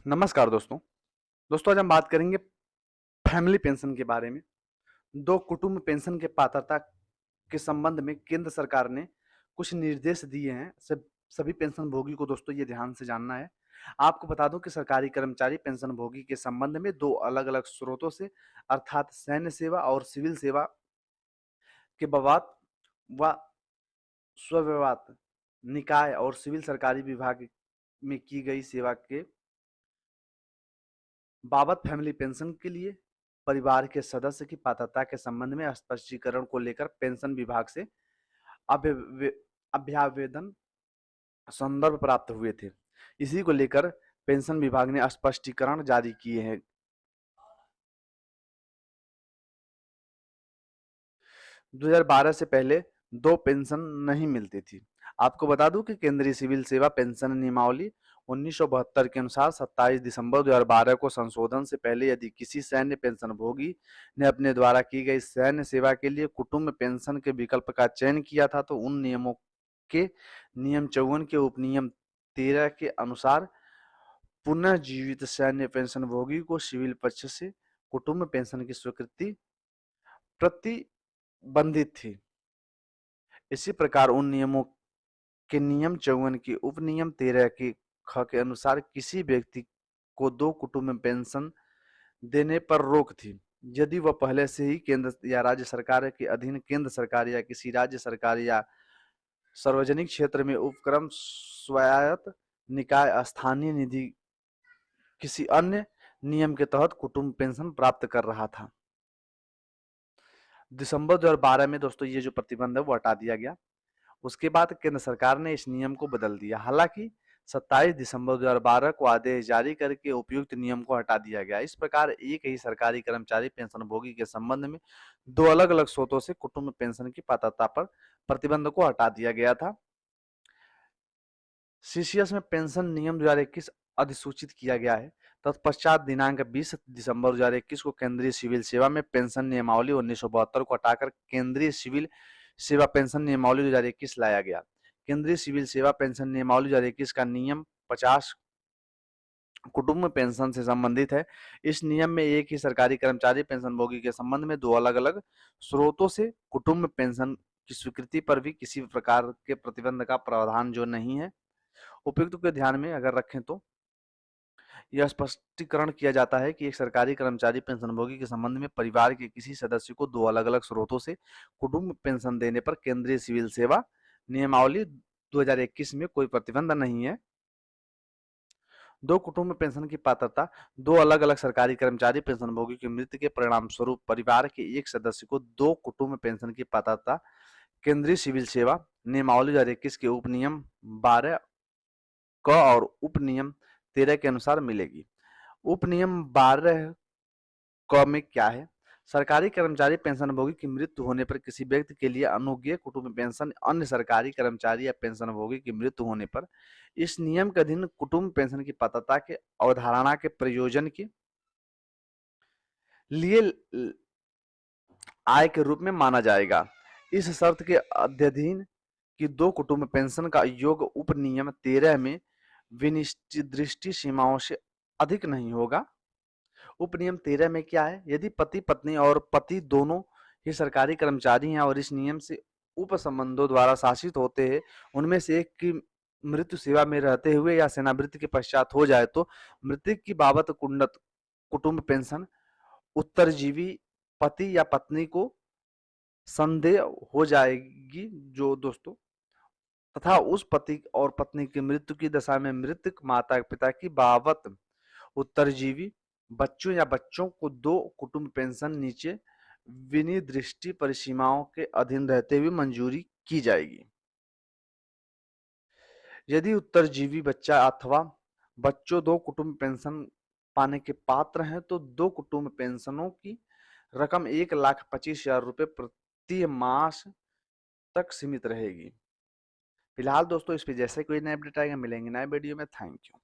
नमस्कार दोस्तों। आज हम बात करेंगे फैमिली पेंशन के बारे में। दो कुटुंब पेंशन के पात्रता के संबंध में केंद्र सरकार ने कुछ निर्देश दिए हैं। सभी पेंशन भोगी को दोस्तों ये ध्यान से जानना है। आपको बता दूं कि सरकारी कर्मचारी पेंशन भोगी के संबंध में दो अलग-अलग स्रोतों से अर्थात सैन्य सेवा और सिविल सेवा के बवात व स्वविवात निकाय और सिविल सरकारी विभाग में की गई सेवा के बाबत फैमिली पेंशन के लिए परिवार के सदस्य की पात्रता के संबंध में स्पष्टीकरण को लेकर पेंशन विभाग से अभ्यावेदन संदर्भ प्राप्त हुए थे। इसी को लेकर पेंशन विभाग ने स्पष्टीकरण जारी किए हैं। 2012 से पहले दो पेंशन नहीं मिलती थी। आपको बता दूं कि केंद्रीय सिविल सेवा पेंशन नियमावली 1972 के अनुसार 27 दिसंबर 2012 को संशोधन से पहले यदि किसी सैन्य पेंशन भोगी ने अपने द्वारा की गई सैन्य सेवा के लिए कुटुंब पेंशन के विकल्प का चयन किया था तो उन नियमों के नियम 54 के उपनियम 13 के अनुसार पुनः जीवित सैन्य पेंशन भोगी को सिविल पक्ष से कुटुंब पेंशन की स्वीकृति प्रतिबंधित थी। इसी प्रकार उन नियमों के नियम 54 की उपनियम 13 की ख के अनुसार किसी व्यक्ति को दो कुटुंब पेंशन देने पर रोक थी यदि वह पहले से ही केंद्र या राज्य सरकार के अधीन केंद्र सरकार या किसी राज्य सरकार या सार्वजनिक क्षेत्र में उपक्रम स्वायत्त निकाय स्थानीय निधि किसी अन्य नियम के तहत कुटुंब पेंशन प्राप्त कर रहा था। दिसंबर 2012 में दोस्तों ये जो प्रतिबंध है वो हटा दिया गया। उसके बाद केंद्र सरकार ने इस नियम को बदल दिया। हालांकि 27 दिसंबर 2012 को आदेश जारी करके उपयुक्त नियम को हटा दिया गया। इस प्रकार एक ही सरकारी कर्मचारी पेंशन भोगी के संबंध में दो अलग-अलग स्रोतों से कुटुंब पेंशन की पात्रता पर प्रतिबंध को हटा दिया गया था। सीसीएस में पेंशन नियम 2021 अधिसूचित किया गया है। तत्पश्चात दिनांक 20 दिसंबर 2021 को केंद्रीय सिविल सेवा में पेंशन नियमावली 1972 को हटाकर केंद्रीय सिविल सेवा पेंशन नियमावली 2021 लाया गया। केंद्रीय सिविल सेवा पेंशन नियमावली 2021 का नियम 50 कुटुंब पेंशन से संबंधित है। इस नियम में एक ही सरकारी कर्मचारी पेंशन भोगी के संबंध में दो अलग-अलग स्रोतों से कुटुंब पेंशन की स्वीकृति पर भी किसी प्रकार के प्रतिबंध का प्रावधान जो नहीं है। उपयुक्त को ध्यान में अगर रखें तो यह स्पष्टीकरण किया जाता है कि एक सरकारी कर्मचारी पेंशनभोगी के संबंध में परिवार के किसी सदस्य को दो अलग-अलग स्रोतों से कुटुंब पेंशन देने पर केंद्रीय सिविल सेवा नियमावली 2021 में कोई प्रतिबंध नहीं है। दो कुटुंब पेंशन की पात्रता दो अलग-अलग सरकारी कर्मचारी पेंशनभोगी की मृत्यु के परिणाम स्वरूप परिवार के एक सदस्य को दो कुटुंब पेंशन की पात्रता केंद्रीय सिविल सेवा नियमावली 2021 के उपनियम 12 क और उपनियम 13 के अनुसार मिलेगी। उपनियम 12 क में क्या है? सरकारी कर्मचारी पेंशनभोगी की मृत्यु होने पर किसी व्यक्ति के लिए अनुज्ञेय कुटुंब पेंशन अन्य सरकारी कर्मचारी या पेंशनभोगी की मृत्यु होने पर इस नियम के अधीन कुटुंब पेंशन की पात्रता के अवधारणा के प्रयोजन के लिए आय के रूप में माना जाएगा। इस शर्त के अध्ययन कि दो कुटुंब पेंशन का योग उपनियम 13 में विनिश्चित दृष्टि सीमाओं से अधिक नहीं होगा। उपनियम 13 में क्या है? यदि पति पत्नी और पति दोनों ही सरकारी कर्मचारी हैं और इस नियम से उप संबंधों द्वारा शासित होते हैं, उनमें से एक की मृत्यु सेवा में रहते हुए या सेवानिवृत्ति के पश्चात हो जाए तो मृतक की बाबत कुटुंब पेंशन उत्तरजीवी पति या पत्नी को संदेह हो जाएगी जो दोस्तों तथा उस पति और पत्नी की मृत्यु की दशा में मृतक माता पिता की बाबत उत्तरजीवी बच्चों या बच्चों को दो कुटुंब पेंशन नीचे विनिर्दिष्ट परिसीमाओं के अधीन रहते हुए मंजूरी की जाएगी। यदि उत्तरजीवी बच्चा अथवा बच्चों दो कुटुंब पेंशन पाने के पात्र हैं तो दो कुटुंब पेंशनों की रकम 1,25,000 रुपए प्रति मास तक सीमित रहेगी। फिलहाल दोस्तों इस पे जैसे कोई नया अपडेट आएगा मिलेंगे नए वीडियो में। Thank you.